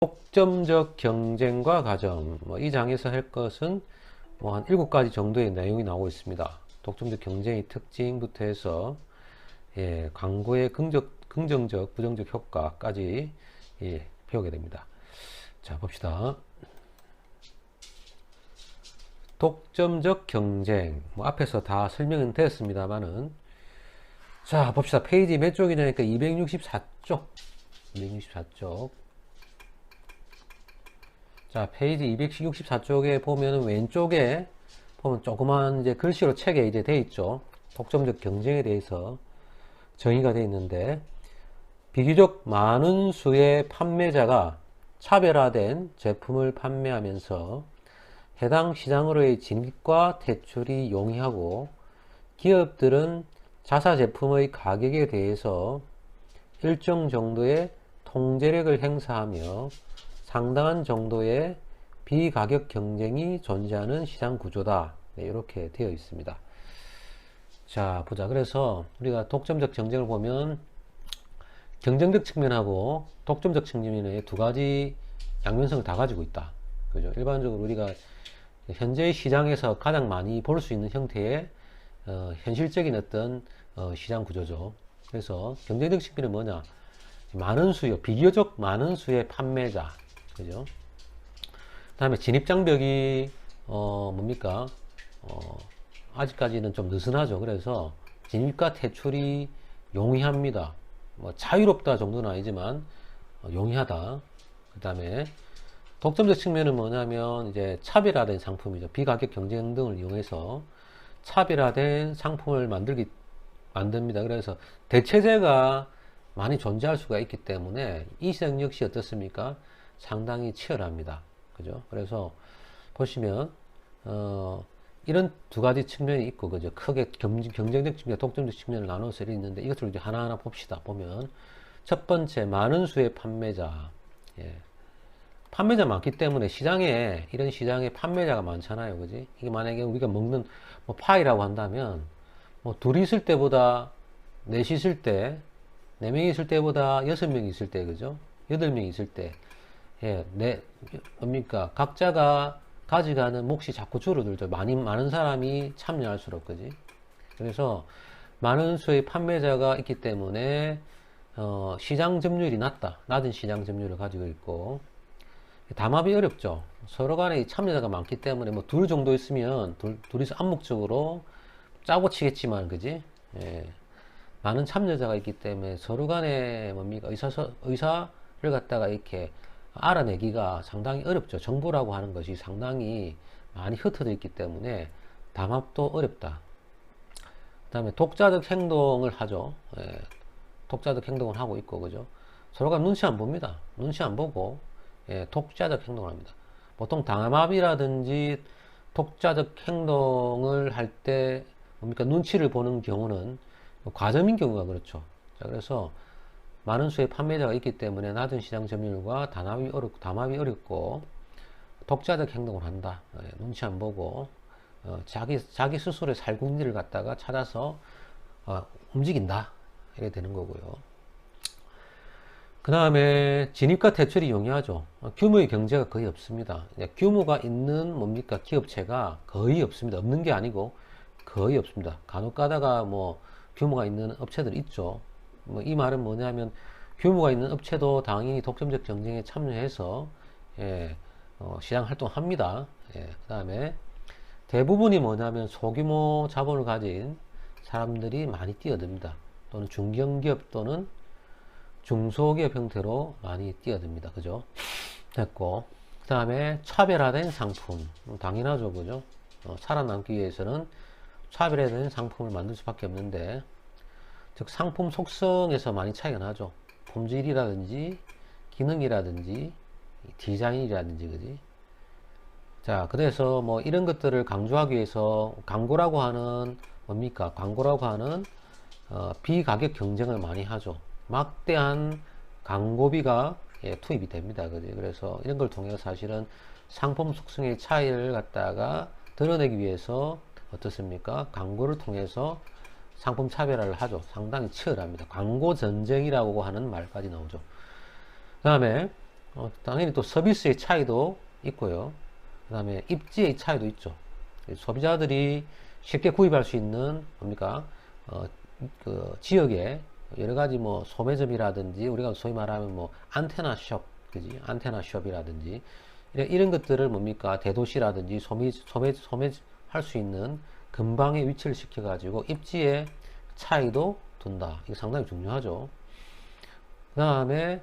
독점적 경쟁과 가점. 이 장에서 할 것은 한 7가지 정도의 내용이 나오고 있습니다. 독점적 경쟁의 특징부터 해서 광고의 긍정적, 부정적 효과까지 배우게 됩니다. 자, 봅시다. 독점적 경쟁. 앞에서 다 설명은 되었습니다만은, 자, 봅시다. 페이지 몇 쪽이냐니까 264쪽. 264쪽. 자, 페이지 264쪽에 보면은 왼쪽에 보면 조그만 이제 글씨로 책에 이제 돼 있죠. 독점적 경쟁에 대해서 정의가 돼 있는데, 비교적 많은 수의 판매자가 차별화된 제품을 판매하면서 해당 시장으로의 진입과 퇴출이 용이하고, 기업들은 자사 제품의 가격에 대해서 일정 정도의 통제력을 행사하며 상당한 정도의 비가격 경쟁이 존재하는 시장 구조다. 이렇게 되어 있습니다. 자, 보자. 그래서 우리가 독점적 경쟁을 보면 경쟁적 측면하고 독점적 측면의 두 가지 양면성을 다 가지고 있다. 그죠? 일반적으로 우리가 현재의 시장에서 가장 많이 볼 수 있는 형태의 현실적인 어떤 시장 구조죠. 그래서 경쟁적 측면은 뭐냐? 많은 수요, 비교적 많은 수의 판매자. 그죠? 그 다음에 진입장벽이 뭡니까? 아직까지는 좀 느슨하죠. 그래서 진입과 퇴출이 용이합니다. 자유롭다 정도는 아니지만 용이하다. 그 다음에 독점적 측면은 뭐냐면 이제 차별화된 상품이죠. 비가격 경쟁 등을 이용해서 차별화된 상품을 만듭니다. 그래서 대체제가 많이 존재할 수가 있기 때문에 이 시장 역시 어떻습니까? 상당히 치열합니다. 그죠? 그래서 보시면 이런 두 가지 측면이 있고, 그죠? 크게 경쟁적 측면, 독점적 측면을 나눠서 있는데 이것을 이제 하나하나 봅시다. 보면 첫 번째, 많은 수의 판매자. 판매자 많기 때문에 시장에, 이런 시장에 판매자가 많잖아요. 그지? 이게 만약에 우리가 먹는 파이라고 한다면 둘이 있을 때보다 넷이 있을 때, 4명이 있을 때보다 6명이 있을 때, 그죠? 8명이 있을 때, 뭡니까? 각자가 가져가는 몫이 자꾸 줄어들죠. 많은 사람이 참여할수록, 그지? 그래서 많은 수의 판매자가 있기 때문에 시장 점유율이 낮은 시장 점유율을 가지고 있고, 담합이 어렵죠. 서로 간에 참여자가 많기 때문에 둘 정도 있으면 둘이서 암묵적으로 짜고 치겠지만, 그지? 많은 참여자가 있기 때문에 서로 간에 뭡니까? 의사를 갖다가 이렇게 알아내기가 상당히 어렵죠. 정보라고 하는 것이 상당히 많이 흩어져 있기 때문에 담합도 어렵다. 그 다음에 독자적 행동을 하죠. 독자적 행동을 하고 있고, 그죠? 서로가 눈치 안 봅니다. 눈치 안 보고, 독자적 행동을 합니다. 보통 담합이라든지 독자적 행동을 할 때, 뭡니까? 눈치를 보는 경우는 과점인 경우가 그렇죠. 자, 그래서 많은 수의 판매자가 있기 때문에 낮은 시장 점유율과 담합이 어렵고 독자적 행동을 한다. 눈치 안 보고 자기 스스로의 살궁리를 갖다가 찾아서 움직인다. 이렇게 되는 거고요. 그 다음에 진입과 퇴출이 용이하죠. 규모의 경제가 거의 없습니다. 규모가 있는 뭡니까? 기업체가 거의 없습니다. 없는 게 아니고 거의 없습니다. 간혹 가다가 규모가 있는 업체들 있죠. 이 말은 뭐냐면 규모가 있는 업체도 당연히 독점적 경쟁에 참여해서 시장 활동합니다. 그 다음에 대부분이 뭐냐면 소규모 자본을 가진 사람들이 많이 뛰어듭니다. 또는 중견기업 또는 중소기업 형태로 많이 뛰어듭니다. 그죠? 됐고, 그 다음에 차별화된 상품. 당연하죠. 그죠? 살아남기 위해서는 차별화된 상품을 만들 수밖에 없는데, 즉 상품 속성에서 많이 차이가 나죠. 품질이라든지 기능이라든지 디자인이라든지, 그지? 자, 그래서 이런 것들을 강조하기 위해서 광고라고 하는 뭡니까? 광고라고 하는 비가격 경쟁을 많이 하죠. 막대한 광고비가 투입이 됩니다. 그지? 그래서 이런 걸 통해서 사실은 상품 속성의 차이를 갖다가 드러내기 위해서 어떻습니까? 광고를 통해서 상품 차별화를 하죠. 상당히 치열합니다. 광고 전쟁이라고 하는 말까지 나오죠. 그 다음에 당연히 또 서비스의 차이도 있고요. 그 다음에 입지의 차이도 있죠. 소비자들이 쉽게 구입할 수 있는 뭡니까? 그 지역에 여러 가지 뭐 소매점이라든지 우리가 소위 말하면 뭐 안테나 숍, 그지? 안테나 숍이라든지 이런 것들을 뭡니까? 대도시라든지 소매할 수 있는 근방에 위치를 시켜가지고 입지의 차이도 둔다. 이거 상당히 중요하죠. 그 다음에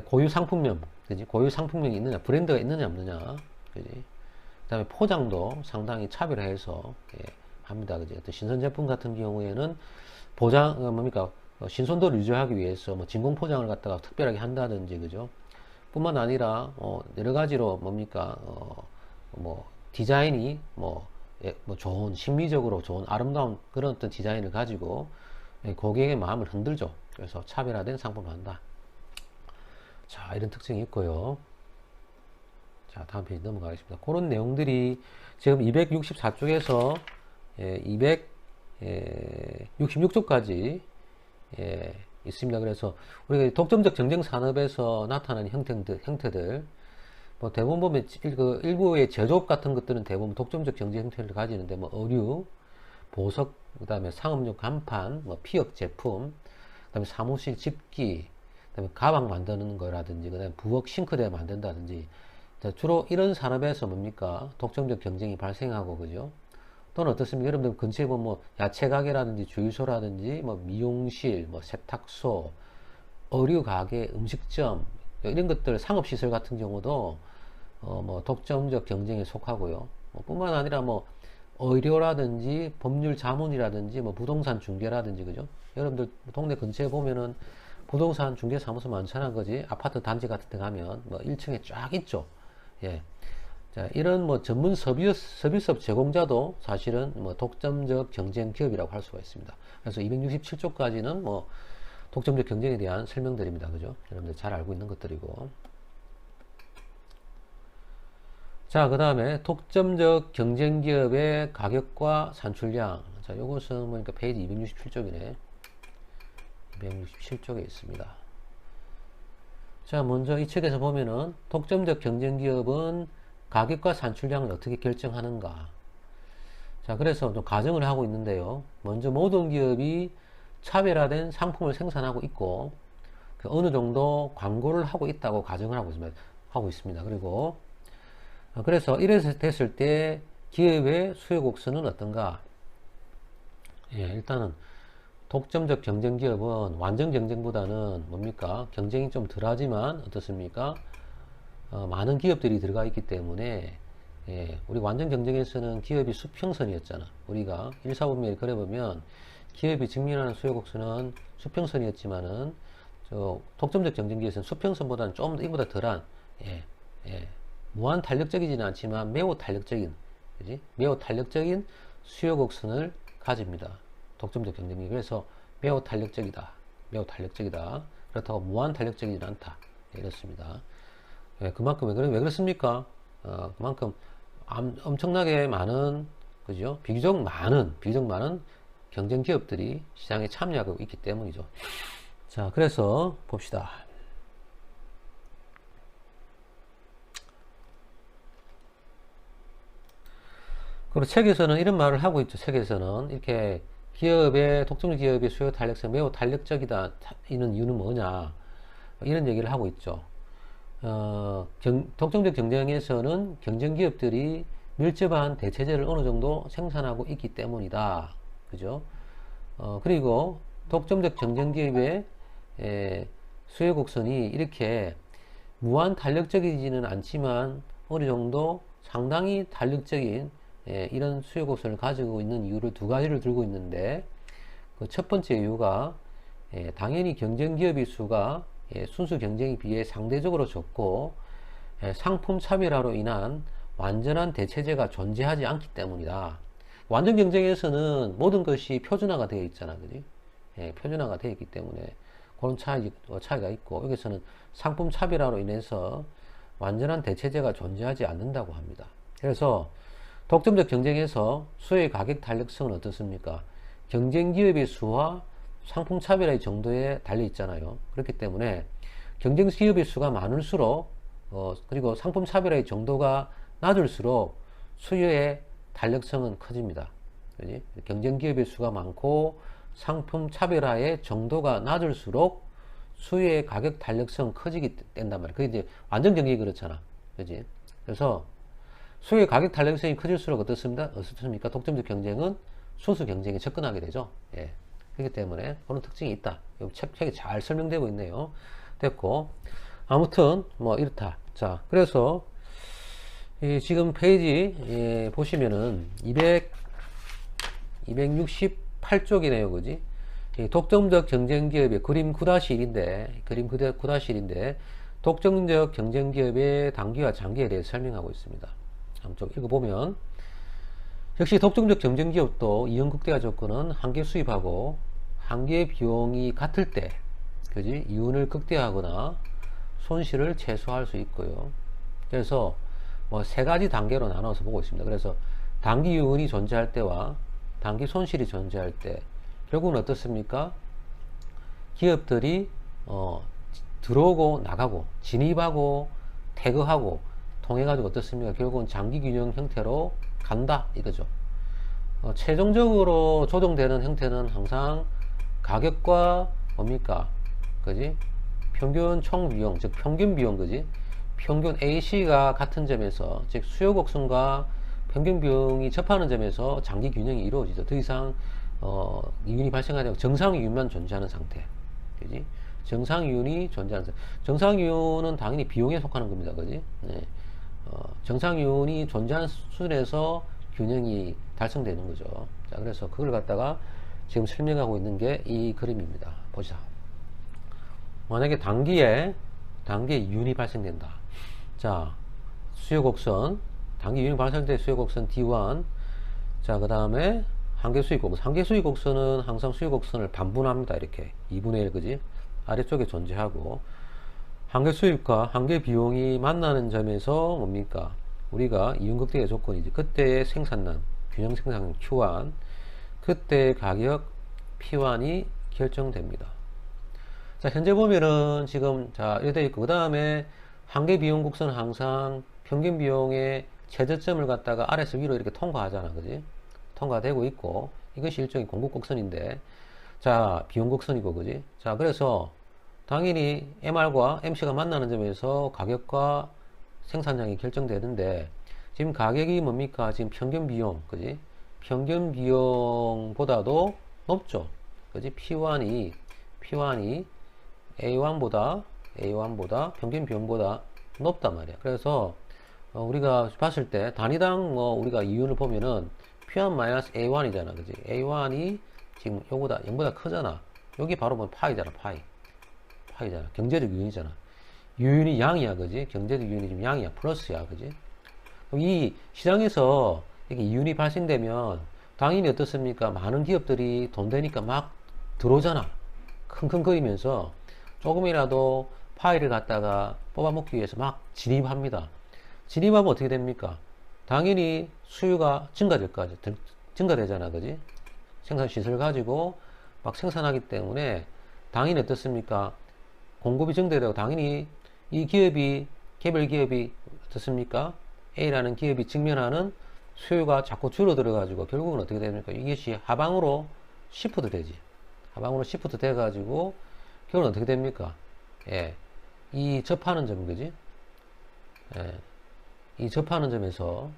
고유 상품명, 그지? 고유 상품명이 있느냐, 브랜드가 있느냐 없느냐, 그지? 그 다음에 포장도 상당히 차별화해서 합니다, 그지? 어떤 신선 제품 같은 경우에는 보장 뭡니까? 신선도를 유지하기 위해서 뭐 진공 포장을 갖다가 특별하게 한다든지, 그죠? 뿐만 아니라 여러 가지로 뭡니까? 뭐 디자인이 뭐 좋은 심미적으로 좋은 아름다운 그런 어떤 디자인을 가지고 고객의 마음을 흔들죠. 그래서 차별화된 상품을 한다. 자, 이런 특징이 있고요. 자, 다음 페이지 넘어가겠습니다. 그런 내용들이 지금 264쪽에서 266쪽까지 있습니다. 그래서 우리가 독점적 경쟁 산업에서 나타나는 형태들 뭐 대부분 보면 일부의 제조업 같은 것들은 대부분 독점적 경쟁 형태를 가지는데 뭐 의류, 보석, 그 다음에 상업용 간판, 뭐 피혁 제품, 그 다음에 사무실 집기, 그 다음에 가방 만드는 거라든지, 그 다음에 부엌 싱크대 만든다든지, 주로 이런 산업에서 뭡니까? 독점적 경쟁이 발생하고, 그죠? 또는 어떻습니까? 여러분들 근처에 보면 뭐 야채 가게라든지 주유소라든지, 뭐 미용실, 뭐 세탁소, 의류 가게, 음식점, 이런 것들, 상업시설 같은 경우도, 뭐 독점적 경쟁에 속하고요. 뿐만 아니라 뭐 의료라든지 법률 자문이라든지 뭐 부동산 중개라든지, 그죠? 여러분들 동네 근처에 보면은 부동산 중개 사무소 많잖아, 그지? 아파트 단지 같은 데 가면 뭐 1층에 쫙 있죠. 예. 자, 이런 뭐 전문 서비스업 제공자도 사실은 뭐 독점적 경쟁 기업이라고 할 수가 있습니다. 그래서 267조까지는 뭐 독점적 경쟁에 대한 설명들입니다. 그죠? 여러분들 잘 알고 있는 것들이고. 자, 그 다음에 독점적 경쟁 기업의 가격과 산출량. 자, 요것은 보니까 페이지 267쪽이네. 267쪽에 있습니다. 자, 먼저 이 책에서 보면은 독점적 경쟁 기업은 가격과 산출량을 어떻게 결정하는가. 자, 그래서 좀 가정을 하고 있는데요. 먼저 모든 기업이 차별화된 상품을 생산하고 있고, 어느 정도 광고를 하고 있다고 가정을 하고 있습니다. 그리고, 그래서 이래서 됐을 때 기업의 수요 곡선은 어떤가? 예, 일단은 독점적 경쟁 기업은 완전 경쟁보다는 뭡니까? 경쟁이 좀 덜하지만 어떻습니까? 많은 기업들이 들어가 있기 때문에 우리 완전 경쟁에서는 기업이 수평선이었잖아. 우리가 일사분면을 그려보면 기업이 직면하는 수요 곡선은 수평선이었지만은 독점적 경쟁기에서는 수평선보다는 좀 더 이보다 덜한 무한 탄력적이지는 않지만 매우 탄력적인, 그지? 매우 탄력적인 수요 곡선을 가집니다. 독점적 경쟁기. 그래서 매우 탄력적이다. 매우 탄력적이다. 그렇다고 무한 탄력적이지는 않다. 이렇습니다. 그만큼 왜 그렇습니까? 그만큼 엄청나게 많은, 그죠? 비교적 많은 경쟁 기업들이 시장에 참여하고 있기 때문이죠. 자, 그래서 봅시다. 그리고 책에서는 이런 말을 하고 있죠. 책에서는 이렇게 독점적 기업의 수요 탄력성 매우 탄력적이다. 이는 이유는 뭐냐? 이런 얘기를 하고 있죠. 독점적 경쟁에서는 경쟁 기업들이 밀접한 대체재를 어느 정도 생산하고 있기 때문이다. 그죠? 그리고 독점적 경쟁 기업의 수요 곡선이 이렇게 무한 탄력적이지는 않지만 어느 정도 상당히 탄력적인 이런 수요 곡선을 가지고 있는 이유를 두 가지를 들고 있는데, 그 첫 번째 이유가 당연히 경쟁 기업의 수가 순수 경쟁에 비해 상대적으로 적고 상품 차별화로 인한 완전한 대체재가 존재하지 않기 때문이다. 완전 경쟁에서는 모든 것이 표준화가 되어 있잖아, 그지? 표준화가 되어 있기 때문에 그런 차이가 있고, 여기서는 상품 차별화로 인해서 완전한 대체재가 존재하지 않는다고 합니다. 그래서 독점적 경쟁에서 수요의 가격 탄력성은 어떻습니까? 경쟁 기업의 수와 상품 차별화의 정도에 달려 있잖아요. 그렇기 때문에 경쟁 기업의 수가 많을수록 그리고 상품 차별화의 정도가 낮을수록 수요의 탄력성은 커집니다. 그지? 경쟁 기업의 수가 많고 상품 차별화의 정도가 낮을수록 수요의 가격 탄력성 커지게 된단 말이야. 그게 이제 완전 경쟁이 그렇잖아. 그지? 그래서 수요의 가격 탄력성이 커질수록 어떻습니까? 독점적 경쟁은 순수 경쟁에 접근하게 되죠. 예. 그렇기 때문에 그런 특징이 있다. 여기 책에 잘 설명되고 있네요. 됐고. 아무튼, 뭐, 이렇다. 자, 그래서, 지금 페이지, 보시면은, 268쪽이네요. 그지? 독점적 경쟁 기업의 그림 9-1인데, 독점적 경쟁 기업의 단기와 장기에 대해 설명하고 있습니다. 한번 좀 읽어보면, 역시 독점적 경쟁 기업도 이윤 극대화 조건은 한계 수입하고 한계 비용이 같을 때, 그지? 이윤을 극대화하거나 손실을 최소화할 수 있고요. 그래서 뭐 세 가지 단계로 나눠서 보고 있습니다. 그래서 단기 이윤이 존재할 때와 단기 손실이 존재할 때, 결국은 어떻습니까? 기업들이 들어오고 나가고 진입하고 태거하고 통해가지고 어떻습니까? 결국은 장기 균형 형태로 간다 이거죠. 최종적으로 조정되는 형태는 항상 가격과 뭡니까? 그지? 평균 총 비용, 즉 평균 비용, 그지? 평균 AC가 같은 점에서, 즉 수요 곡선과 평균 비용이 접하는 점에서 장기 균형이 이루어지죠. 더 이상 이윤이 발생하지 않고 정상이윤만 존재하는 상태, 그지? 정상이윤이 존재하는 상태. 정상이윤은 당연히 비용에 속하는 겁니다, 그지? 네. 정상이윤이 존재하는 수준에서 균형이 달성되는 거죠. 자, 그래서 그걸 갖다가 지금 설명하고 있는 게 이 그림입니다. 보자. 만약에 단기에 이윤이 발생된다. 자, 수요곡선, 단기 이윤이 발생될 수요곡선 D1. 자, 그 다음에 한계 수익곡선. 한계 수익곡선은 항상 수요곡선을 반분합니다. 이렇게 2분의 1, 그지? 아래쪽에 존재하고, 한계 수입과 한계 비용이 만나는 점에서 뭡니까? 우리가 이윤 극대의 조건이지. 그때의 생산량, 균형 생산량 Q1, 그때의 가격 P1이 결정됩니다. 자, 현재 보면은 지금, 자, 이렇게 되어 있고, 그 다음에 한계 비용 곡선은 항상 평균 비용의 최저점을 갖다가 아래에서 위로 이렇게 통과하잖아. 그지? 통과되고 있고, 이것이 일종의 공급 곡선인데, 자, 비용 곡선이고, 그지? 자, 그래서 당연히 MR과 MC가 만나는 점에서 가격과 생산량이 결정되는데, 지금 가격이 뭡니까? 지금 평균 비용, 그지? 평균 비용보다도 높죠. 그지? P1이 A1보다 평균 비용보다 높단 말이야. 그래서 우리가 봤을 때 단위당 우리가 이윤을 보면은 P1-A1이잖아. 그지? A1이 지금 요보다 0보다 크잖아. 여기 바로 뭐 파이잖아. 파이잖아. 경제적 이윤이잖아. 이윤이 양이야. 그지? 경제적 이윤이 지금 양이야. 플러스야. 그지? 이 시장에서 이렇게 이윤이 발생되면 당연히 어떻습니까? 많은 기업들이 돈 되니까 막 들어오잖아. 킁킁거리면서 조금이라도 파이를 갖다가 뽑아먹기 위해서 막 진입합니다. 진입하면 어떻게 됩니까? 당연히 수요가 증가되잖아. 그지? 생산시설 가지고 막 생산하기 때문에 당연히 어떻습니까? 공급이 증대되고 당연히 이 기업이, 개별 기업이 어떻습니까? A라는 기업이 직면하는 수요가 자꾸 줄어들어가지고 결국은 어떻게 됩니까? 이것이 하방으로 시프트 되지. 하방으로 시프트 돼가지고 결국은 어떻게 됩니까? 예. 이 접하는 점, 그지? 예. 이 접하는 점에서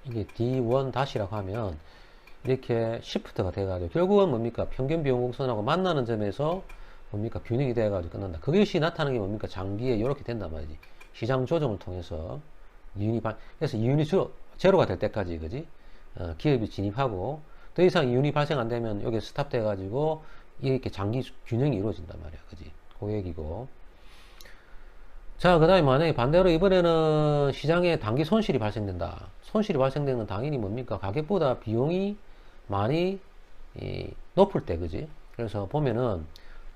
이게 D1-이라고 하면 이렇게 시프트가 돼가지고 결국은 뭡니까? 평균 비용 곡선하고 만나는 점에서 뭡니까? 균형이 돼가지고 끝난다. 그것이 나타나는 게 뭡니까? 장기에 이렇게 된단 말이지. 시장 조정을 통해서 그래서 이윤이 제로가 될 때까지, 그지? 기업이 진입하고 더 이상 이윤이 발생 안 되면 여기 스탑 돼가지고 이렇게 장기 균형이 이루어진단 말이야. 그지? 고객이고. 자, 그 다음에 만약에 반대로 이번에는 시장에 단기 손실이 발생된다. 손실이 발생되는 건 당연히 뭡니까? 가격보다 비용이 많이 높을 때, 그지? 그래서 보면은,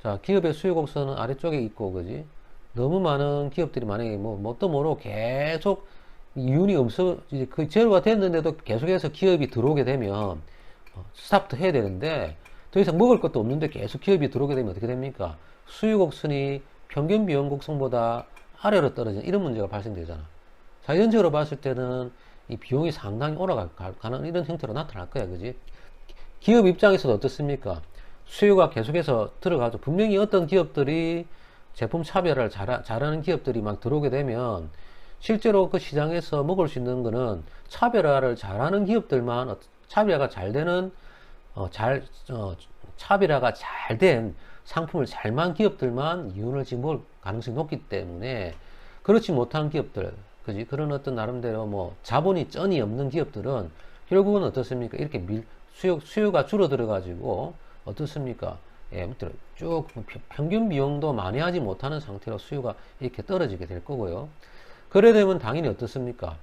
자, 기업의 수요 곡선은 아래쪽에 있고, 그지? 너무 많은 기업들이 만약에 뭣도 모르고 계속 이윤이 이제 그 제로가 됐는데도 계속해서 기업이 들어오게 되면, 스탑도 해야 되는데, 더 이상 먹을 것도 없는데 계속 기업이 들어오게 되면 어떻게 됩니까? 수요 곡선이 평균 비용 곡선보다 아래로 떨어지는 이런 문제가 발생되잖아. 자연적으로 봤을 때는 이 비용이 상당히 올라가는 이런 형태로 나타날 거야. 그지? 기업 입장에서도 어떻습니까? 수요가 계속해서 들어가죠. 분명히 어떤 기업들이 제품 차별화를 잘하는 기업들이 막 들어오게 되면 실제로 그 시장에서 먹을 수 있는 거는 차별화를 잘하는 기업들만, 차별화가 잘 되는, 차별화가 잘 된 상품을 잘 만 기업들만 이윤을 지금 가능성이 높기 때문에, 그렇지 못한 기업들, 그지? 그런 어떤 나름대로 뭐 자본이 쩐이 없는 기업들은 결국은 어떻습니까? 이렇게 수요가 줄어들어 가지고 어떻습니까? 예, 쭉 평균 비용도 만회하지 못하는 상태로 수요가 이렇게 떨어지게 될 거고요. 그래 되면 당연히 어떻습니까?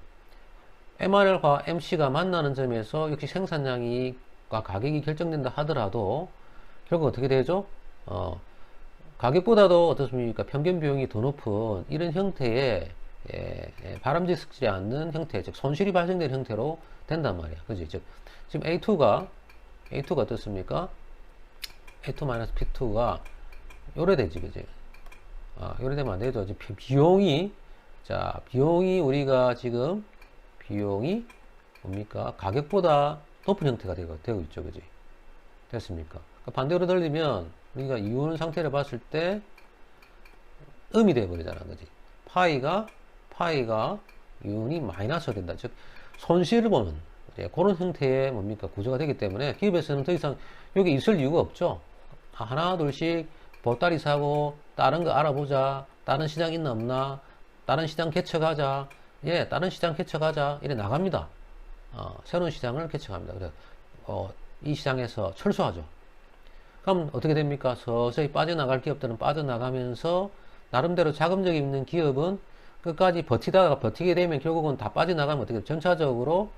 MR과 MC가 만나는 점에서 역시 생산량과 가격이 결정된다 하더라도 결국 어떻게 되죠? 가격보다도 어떻습니까? 평균 비용이 더 높은 이런 형태의 바람직지 않는 형태, 즉 손실이 발생되는 형태로 된단 말이야. 그지? 즉 지금 A2가 어떻습니까? A2-P2가 요래되지, 그지? 요래되면 안 되죠. 비용이 우리가 지금 비용이 뭡니까? 가격보다 높은 형태가 되고 있죠, 그지? 됐습니까? 그러니까 반대로 들리면 우리가 이윤 상태를 봤을 때 음이 돼버리잖아, 그지? 파이가 이윤이 마이너스가 된다. 즉 손실을 보는 그런 형태의 뭡니까? 구조가 되기 때문에 기업에서는 더 이상 여기 있을 이유가 없죠. 하나 둘씩 보따리 사고 다른 거 알아보자, 다른 시장 있나 없나, 다른 시장 개척하자, 다른 시장 개척하자 이래 나갑니다. 새로운 시장을 개척합니다. 그래서 이 시장에서 철수하죠. 그럼 어떻게 됩니까? 서서히 빠져나갈 기업들은 빠져나가면서 나름대로 자금력이 있는 기업은 끝까지 버티게 되면 결국은 다 빠져나가면 어떻게 전차적으로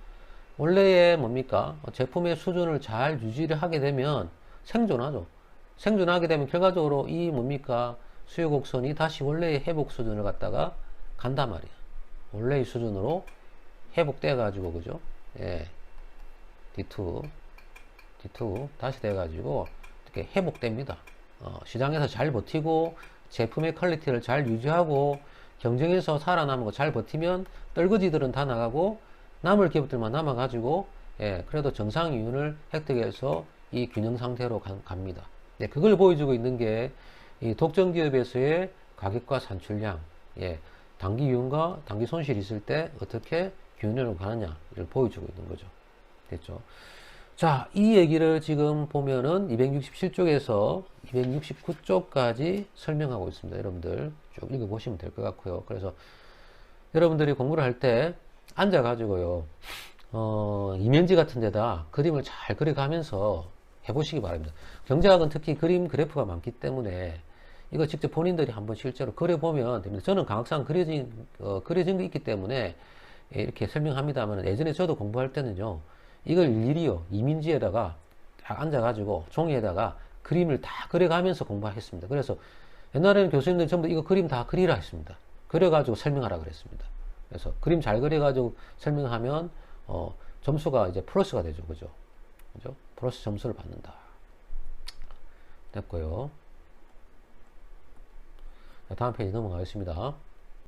원래의 뭡니까? 제품의 수준을 잘 유지를 하게 되면 생존하죠. 생존하게 되면 결과적으로 이 뭡니까? 수요 곡선이 다시 원래의 회복 수준을 갖다가 간단 말이야. 원래의 수준으로 회복돼 가지고, 그죠? D2 다시 돼 가지고 이렇게 회복됩니다. 시장에서 잘 버티고 제품의 퀄리티를 잘 유지하고 경쟁에서 살아남고 잘 버티면 떨거지들은 다 나가고 남을 기업들만 남아가지고 그래도 정상 이윤을 획득해서 이 균형 상태로 갑니다. 그걸 보여주고 있는 게 이 독점 기업에서의 가격과 산출량, 단기 이윤과 단기 손실이 있을 때 어떻게 균형으로 가느냐를 보여주고 있는 거죠. 됐죠? 자, 이 얘기를 지금 보면은 267쪽에서 269쪽까지 설명하고 있습니다. 여러분들 쭉 읽어보시면 될 것 같고요. 그래서 여러분들이 공부를 할 때 앉아가지고요, 이면지 같은 데다 그림을 잘 그려가면서 해보시기 바랍니다. 경제학은 특히 그림 그래프가 많기 때문에 이거 직접 본인들이 한번 실제로 그려보면 됩니다. 저는 강학상 그려진 게 있기 때문에 이렇게 설명합니다만, 예전에 저도 공부할 때는요, 이걸 일일이요, 이민지에다가 딱 앉아가지고 종이에다가 그림을 다 그려가면서 공부했습니다. 그래서 옛날에는 교수님들 전부 이거 그림 다 그리라 했습니다. 그려가지고 설명하라 그랬습니다. 그래서 그림 잘 그려가지고 설명하면 점수가 이제 플러스가 되죠. 그죠? 플러스 점수를 받는다. 됐고요. 다음 페이지 넘어가겠습니다.